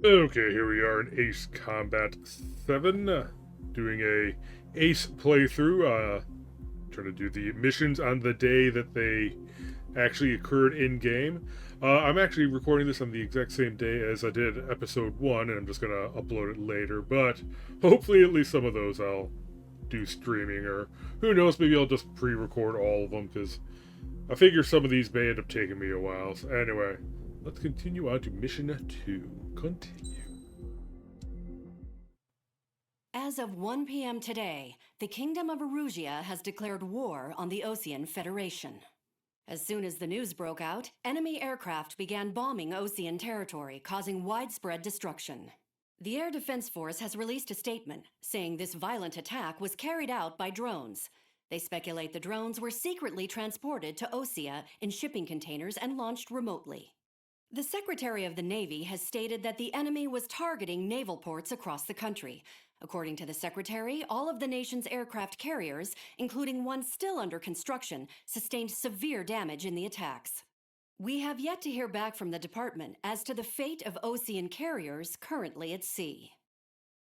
Okay, here we are in Ace Combat 7, doing a Ace playthrough, trying to do the missions on the day that they actually occurred in-game. I'm actually recording this on the exact same day as I did episode 1, and I'm just gonna upload it later, but hopefully at least some of those I'll do streaming, or who knows, maybe I'll just pre-record all of them, because I figure some of these may end up taking me a while. So anyway, let's continue on to mission 2. Continue. As of 1 p.m. today, the Kingdom of Erusia has declared war on the Osean Federation. As soon as the news broke out, enemy aircraft began bombing Osean territory, causing widespread destruction. The Air Defense Force has released a statement saying this violent attack was carried out by drones. They speculate the drones were secretly transported to Osea in shipping containers and launched remotely. The Secretary of the Navy has stated that the enemy was targeting naval ports across the country. According to the Secretary, all of the nation's aircraft carriers, including one still under construction, sustained severe damage in the attacks. We have yet to hear back from the department as to the fate of Osean carriers currently at sea.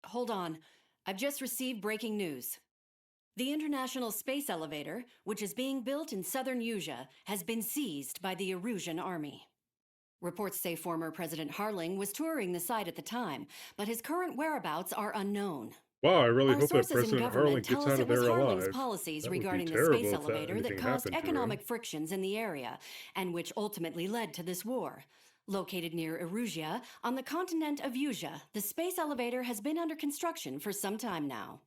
Hold on, I've just received breaking news. The International Space Elevator, which is being built in southern Usea, has been seized by the Erusian Army. Reports say former President Harling was touring the site at the time, but his current whereabouts are unknown. Wow, I really Our hope that sources in President government Harlan tell gets us out it of was there Harling's alive. policies That would be regarding the space terrible if that elevator that anything caused happened to him. economic frictions in the area, and which ultimately led to this war. Located near Erusia, on the continent of Usea, the space elevator has been under construction for some time now.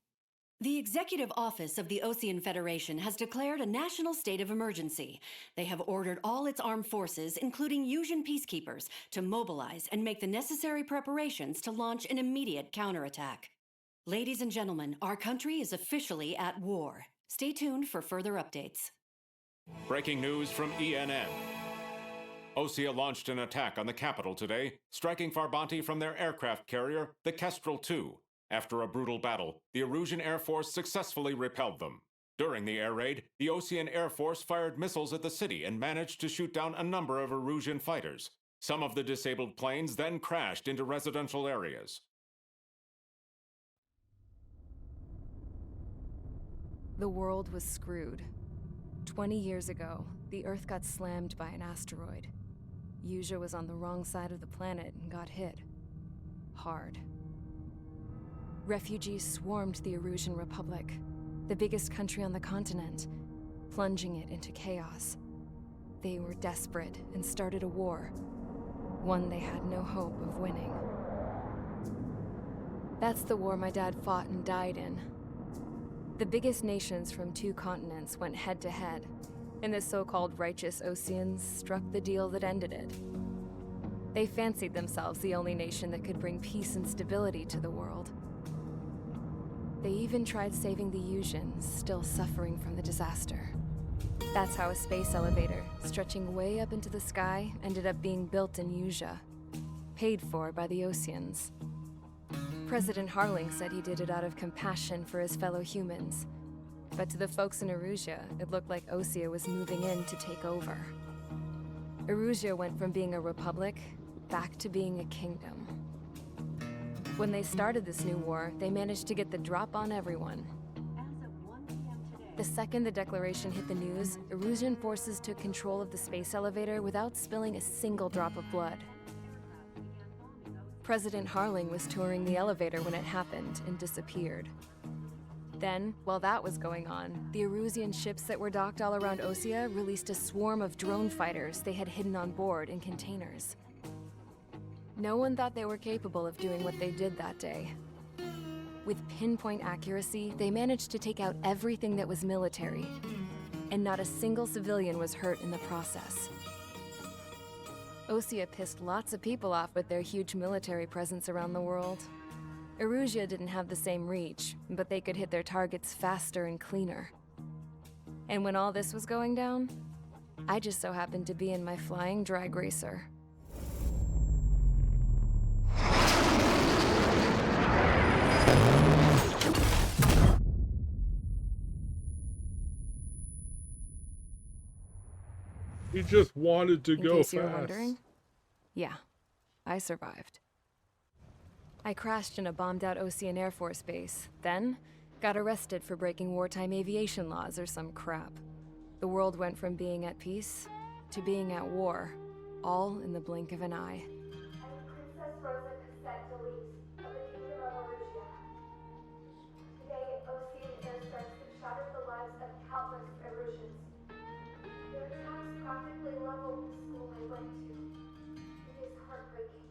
The Executive Office of the Osean Federation has declared a national state of emergency. They have ordered all its armed forces, including Usian peacekeepers, to mobilize and make the necessary preparations to launch an immediate counterattack. Ladies and gentlemen, our country is officially at war. Stay tuned for further updates. Breaking news from ENN. Osea launched an attack on the capital today, striking Farbanti from their aircraft carrier, the Kestrel II. After a brutal battle, the Erusian Air Force successfully repelled them. During the air raid, the Osean Air Force fired missiles at the city and managed to shoot down a number of Erusian fighters. Some of the disabled planes then crashed into residential areas. The world was screwed. 20 years ago, the Earth got slammed by an asteroid. Usea was on the wrong side of the planet and got hit. Hard. Refugees swarmed the Erusian Republic, the biggest country on the continent, plunging it into chaos. They were desperate and started a war, one they had no hope of winning. That's the war my dad fought and died in. The biggest nations from 2 continents went head-to-head, and the so-called righteous Oseans struck the deal that ended it. They fancied themselves the only nation that could bring peace and stability to the world. They even tried saving the Usians, still suffering from the disaster. That's how a space elevator, stretching way up into the sky, ended up being built in Usea, paid for by the Oseans. President Harling said he did it out of compassion for his fellow humans. But to the folks in Erusia, it looked like Osea was moving in to take over. Erusia went from being a republic back to being a kingdom. When they started this new war, they managed to get the drop on everyone. The second the declaration hit the news, Erusian forces took control of the space elevator without spilling a single drop of blood. President Harling was touring the elevator when it happened and disappeared. Then, while that was going on, the Erusian ships that were docked all around Osea released a swarm of drone fighters they had hidden on board in containers. No one thought they were capable of doing what they did that day. With pinpoint accuracy, they managed to take out everything that was military, and not a single civilian was hurt in the process. Osea pissed lots of people off with their huge military presence around the world. Erusia didn't have the same reach, but they could hit their targets faster and cleaner. And when all this was going down, I just so happened to be in my flying drag racer. He just wanted to In go case you were fast. wondering, yeah, I survived. I crashed in a bombed-out Ocean Air Force base, then got arrested for breaking wartime aviation laws or some crap. The world went from being at peace to being at war, all in the blink of an eye. I'm Princess Rosa Cassette Delete of the Kingdom of Arusia. Today, Ocean airstrikes have shattered the lives of countless Erusians. Their attacks practically leveled the school I went to. It is heartbreaking.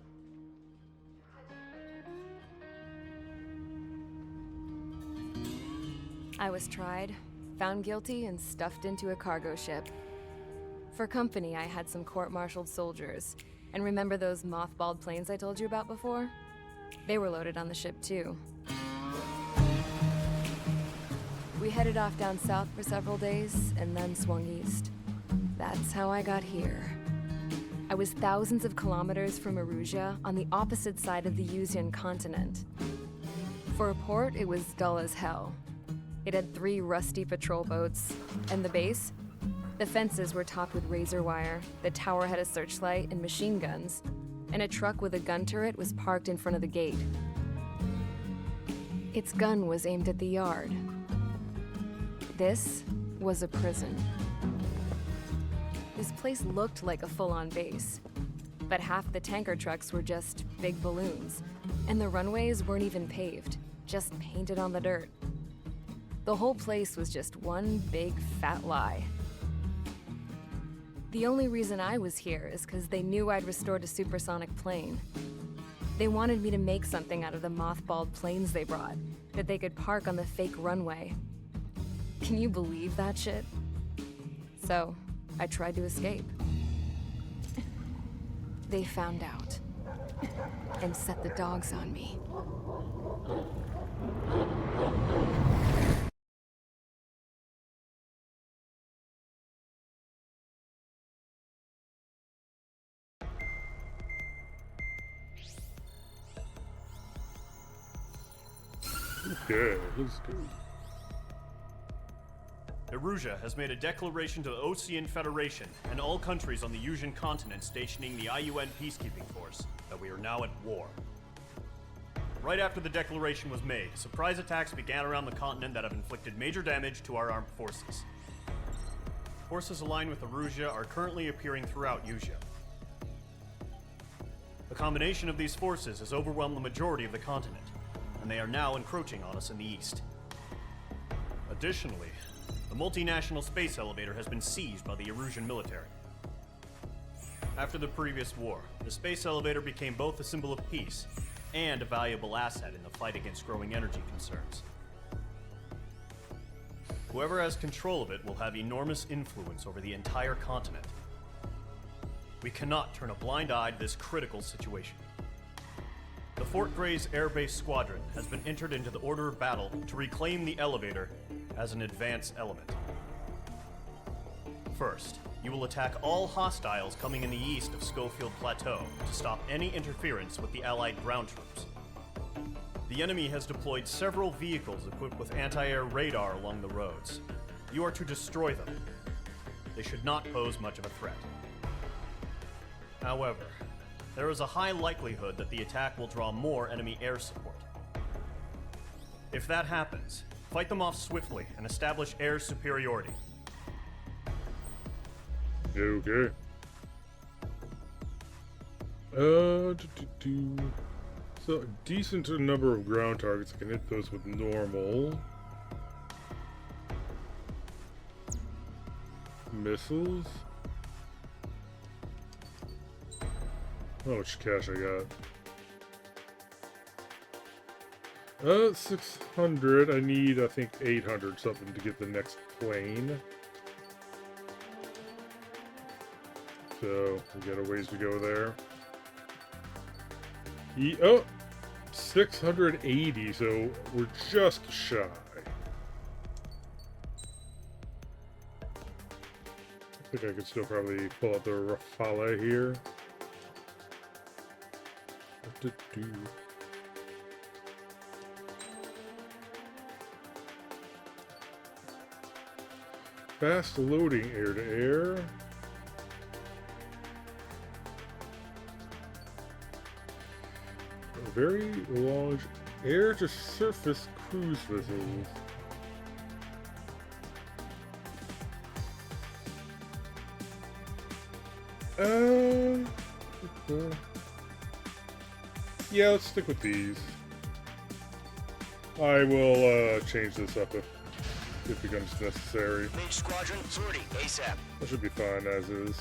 Tragic. I was tried, found guilty, and stuffed into a cargo ship. For company, I had some court-martialed soldiers. And remember those mothballed planes I told you about before? They were loaded on the ship, too. We headed off down south for several days, and then swung east. That's how I got here. I was thousands of kilometers from Erusia, on the opposite side of the Yuzian continent. For a port, it was dull as hell. It had 3 rusty patrol boats, and the base? The fences were topped with razor wire, the tower had a searchlight and machine guns, and a truck with a gun turret was parked in front of the gate. Its gun was aimed at the yard. This was a prison. This place looked like a full-on base, but half the tanker trucks were just big balloons, and the runways weren't even paved, just painted on the dirt. The whole place was just one big fat lie. The only reason I was here is because they knew I'd restored a supersonic plane. They wanted me to make something out of the mothballed planes they brought, that they could park on the fake runway. Can you believe that shit? So, I tried to escape. They found out, and set the dogs on me. Okay, let's go. Erusia has made a declaration to the Ocean Federation and all countries on the Yuzian continent stationing the IUN peacekeeping force that we are now at war. Right after the declaration was made, surprise attacks began around the continent that have inflicted major damage to our armed forces. Forces aligned with Erusia are currently appearing throughout Yusia. The combination of these forces has overwhelmed the majority of the continent, and they are now encroaching on us in the east. Additionally, the multinational space elevator has been seized by the Erusian military. After the previous war, the space elevator became both a symbol of peace and a valuable asset in the fight against growing energy concerns. Whoever has control of it will have enormous influence over the entire continent. We cannot turn a blind eye to this critical situation. The Fort Gray's Air Base Squadron has been entered into the order of battle to reclaim the elevator as an advance element. First, you will attack all hostiles coming in the east of Schofield Plateau to stop any interference with the Allied ground troops. The enemy has deployed several vehicles equipped with anti-air radar along the roads. You are to destroy them. They should not pose much of a threat. However, there is a high likelihood that the attack will draw more enemy air support. If that happens, fight them off swiftly and establish air superiority. Okay. So, a decent number of ground targets. I can hit those with normal. Missiles. How much cash I got? 600. I need, I think, 800 something to get the next plane. So, we got a ways to go there. Oh! 680, so we're just shy. I think I could still probably pull out the Rafale here. What to do? Fast loading air to air. Very large air-to-surface cruise vessels. Yeah, let's stick with these. I will change this up if it becomes necessary. Mage Squadron, sortie, ASAP. That should be fine as is.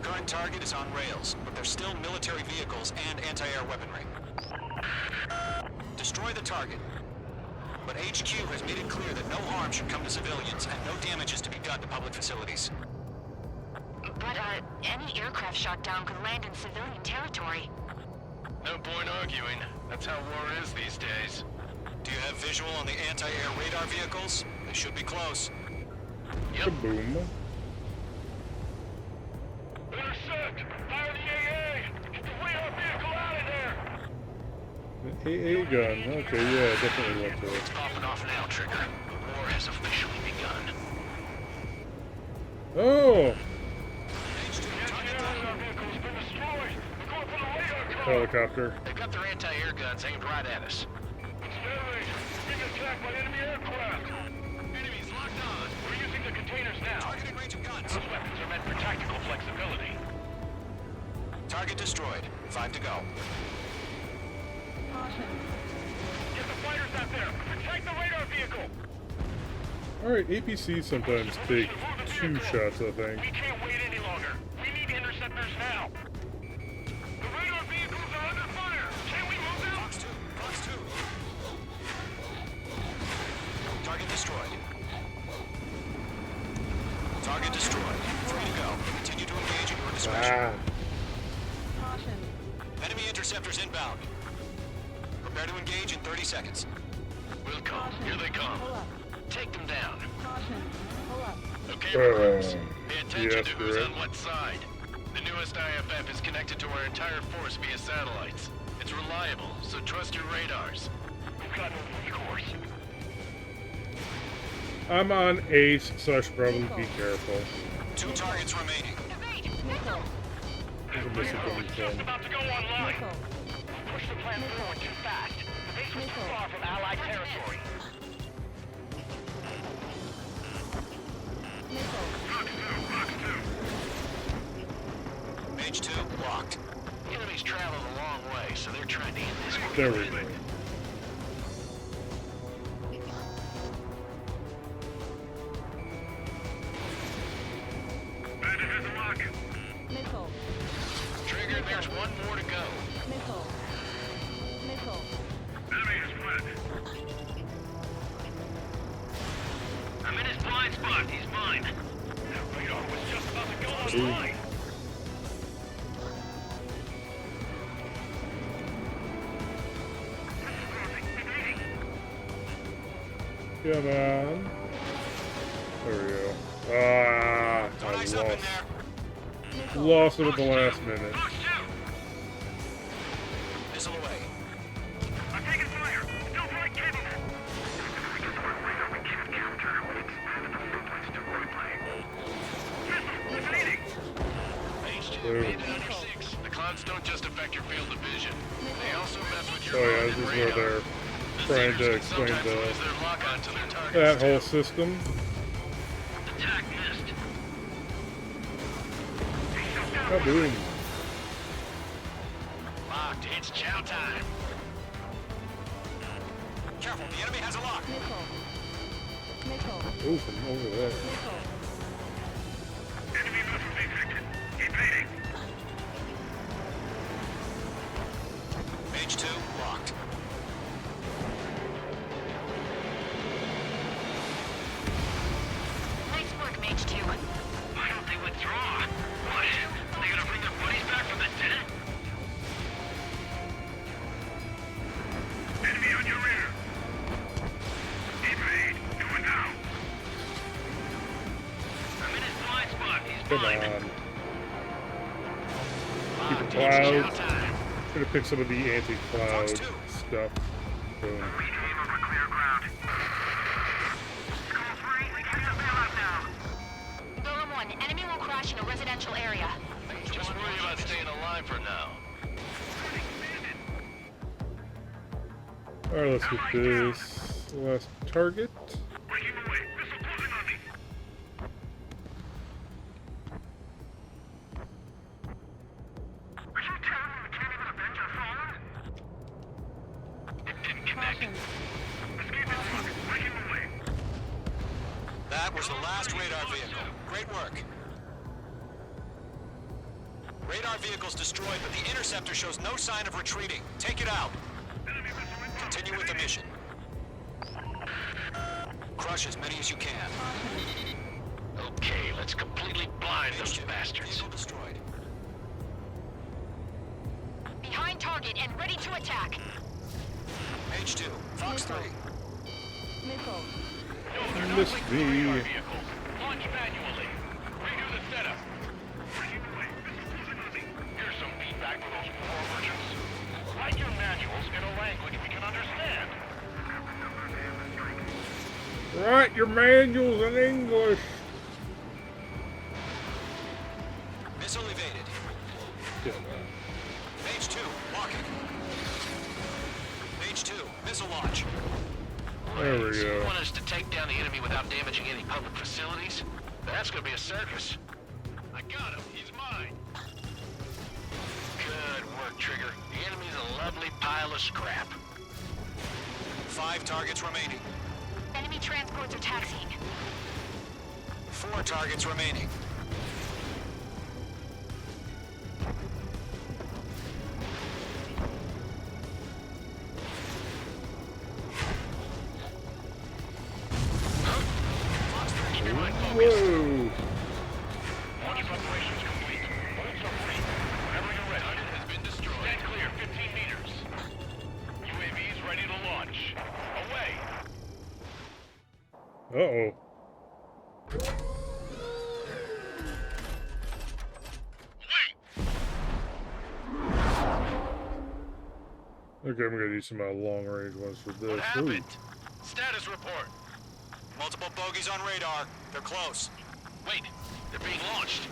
Current target is on rails, but there's still military vehicles and anti-air weaponry. Destroy the target. But HQ has made it clear that no harm should come to civilians and no damage is to be done to public facilities. But, any aircraft shot down could land in civilian territory. No point arguing. That's how war is these days. Do you have visual on the anti-air radar vehicles? They should be close. Kaboom. Intercept! Fire the AA! Get the radar vehicle out of there! An AA gun. Okay, yeah, definitely want to. It's popping off now, Trigger. The war has officially begun. Oh! Radar vehicle's been destroyed! We're going for the radar car! Helicopter. They've got their anti-air guns aimed right at us. It's Federation. Being attacked by enemy aircraft. Enemies locked on. We're using the containers now. Targeting range of guns. Those weapons are meant for tactical flexibility. Target destroyed. 5 to go. Get the fighters out there! Protect the radar vehicle! Alright, APCs sometimes take 2 shots, I think. We can't wait any longer. We need interceptors now. The radar vehicles are under fire. Can we move them? Fox 2. Fox 2. Target destroyed. Target destroyed. 3 to go. Continue to engage at your discretion. Enemy interceptors inbound. Prepare to engage in 30 seconds. We'll come. Here they come. Take them down. Okay, Uh, recruits. Pay attention yes, to who's correct. on what side. The newest IFF is connected to our entire force via satellites. It's reliable, so trust your radars. We've got no recourse. I'm on Ace, so I should probably be careful. 2 targets remaining. There's a missile coming It's just from. about to go online. Push the plan forward too fast. The base was too far from Allied territory. Mage 2 blocked. Enemies traveled a long way, so they're trying to end this one. There we go. Bandit has a lock. Trigger, there's one more to go. Enemy is fled. I'm in his blind spot. He's mine. That radar was just about to go online. Come on. There we go. Ah, Don't I ice up in lost. there. Lost it at the last minute. Fox 2! Missile away. I'm taking fire. Still flight capable. Boom. The clouds don't just affect your field of vision. They also mess with your Oh yeah, own this is radar. where they're The trying to Seekers can explain sometimes the lose their lock-on to their targets, that too. whole system. Attack missed. Kaboom. Locked. It's chow time. Careful, the enemy has a lock. Oh, from over there. Enemy missile detected. Evading. Mage 2 blocked. Nice work, Mage 2. Why don't they withdraw? What? Are they gonna bring their buddies back from the dead? Enemy on your rear. Evade. Do it now. I'm in his blind spot. He's Come mine. on. Locked. Keep it It's chow clouds. time. Try to pick some of the anti-cloud Fox 2. stuff. Boom. Reclaim Golem 1, enemy will crash in a residential area. Just worry about staying alive for now. Alright, let's get this last target. That was the last radar vehicle. Great work. Radar vehicle's destroyed, but the interceptor shows no sign of retreating. Take it out. Continue with the mission. Crush as many as you can. Okay, let's completely blind those bastards. Vehicle destroyed. Behind target and ready to attack. H2, Fox 3. Nickel. Miss me. Launch manually. Redo the setup. Here's some feedback for those poor merchants. Write your manuals in a language we can understand. Write your manuals in English. Missile evaded. Yeah. H2, walking. H2, missile launch. There we So you go. want us to take down the enemy without damaging any public facilities? That's gonna be a circus. I got him. He's mine. Good work, Trigger. The enemy's a lovely pile of scrap. 5 targets remaining. Enemy transports are taxiing. 4 targets remaining. Whoa. Launch preparations complete. Bolts are free. Whenever you're ready. Target has been destroyed. Stand clear, 15 meters. UAVs ready to launch. Away. Uh-oh. Okay, I'm gonna use some long-range ones for this. What happened? Status report. Multiple bogeys on radar. They're close. Wait, they're being launched.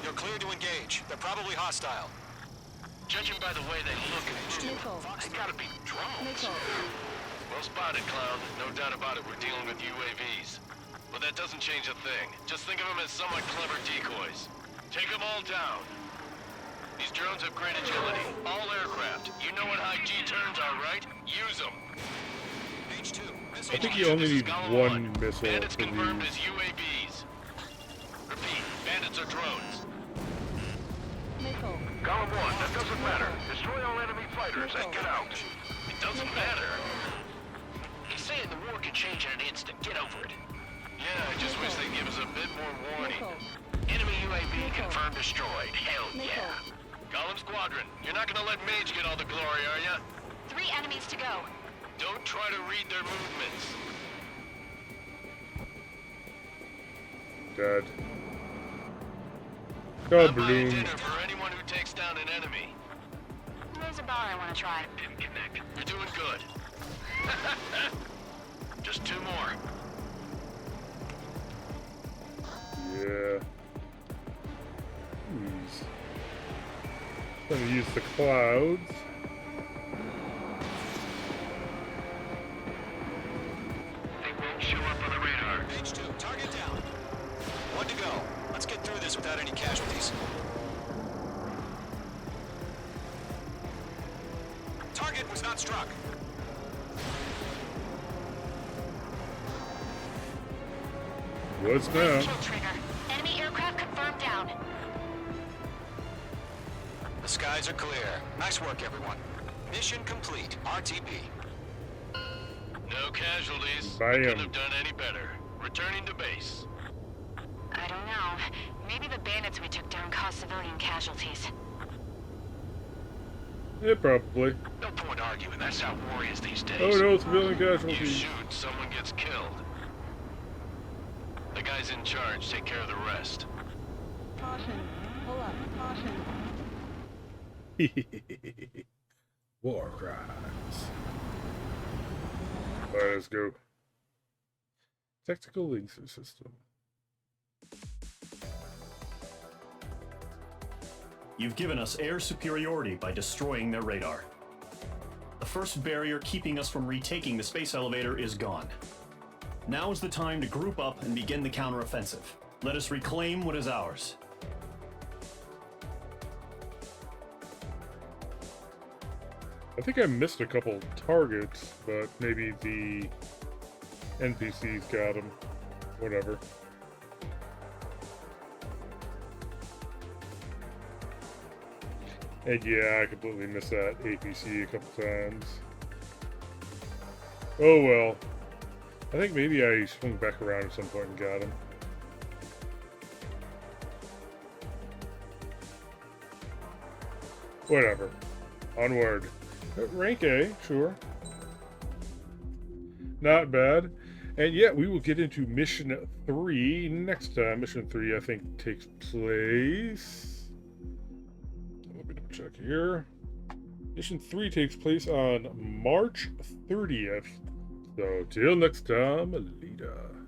You're clear to engage. They're probably hostile. Judging by the way they look at each other, Nickel. they gotta be drones. Nickel. Well spotted, Clown. No doubt about it, we're dealing with UAVs. But that doesn't change a thing. Just think of them as somewhat clever decoys. Take them all down. These drones have great agility. All aircraft. You know what high G turns are, right? Use them. H2, missile I think launch. you only This is need Golem one 1. missile Bandits for confirmed these. as UAVs. Repeat, bandits are drones. Nickel. Golem 1, that doesn't matter. Destroy all enemy fighters and get out. It doesn't matter. He's saying the war can change in an instant. Get over it. Yeah, I just wish they'd give us a bit more warning. Nickel. Enemy UAV confirmed destroyed. Hell Nickel. yeah. Golem Squadron, you're not gonna let Mage get all the glory, are ya? 3 enemies to go. Don't try to read their movements. Dead. I'm God, buying balloon. dinner for anyone who takes down an enemy. There's a bar I want to try. Didn't connect. You're doing good. Just 2 more. Yeah. Jeez. Gonna use the clouds. They won't show up on the radar. H2, target down. 1 to go. Let's get through this without any casualties. Target was not struck. What's now? Kill trigger. Enemy aircraft confirmed down. The skies are clear. Nice work, everyone. Mission complete. RTB. No casualties. Bam. We couldn't have done any better. Returning to base. I don't know. Maybe the bandits we took down caused civilian casualties. Yeah, probably. No point arguing. That's how war is these days. Oh no, civilian You casualties. shoot, someone gets killed. The guys in charge take care of the rest. Caution. Pull up. Caution. War crimes. Alright, let's go. Tactical laser system. You've given us air superiority by destroying their radar. The first barrier keeping us from retaking the space elevator is gone. Now is the time to group up and begin the counteroffensive. Let us reclaim what is ours. I think I missed a couple targets, but maybe the NPCs got them. Whatever. And yeah, I completely missed that APC a couple times. Oh well. I think maybe I swung back around at some point and got him. Whatever. Onward. Rank A, sure. Not bad. And yeah, we will get into Mission 3 next time. Mission 3, I think, takes place... Let me double check here. Mission 3 takes place on March 30th. So, till next time, later.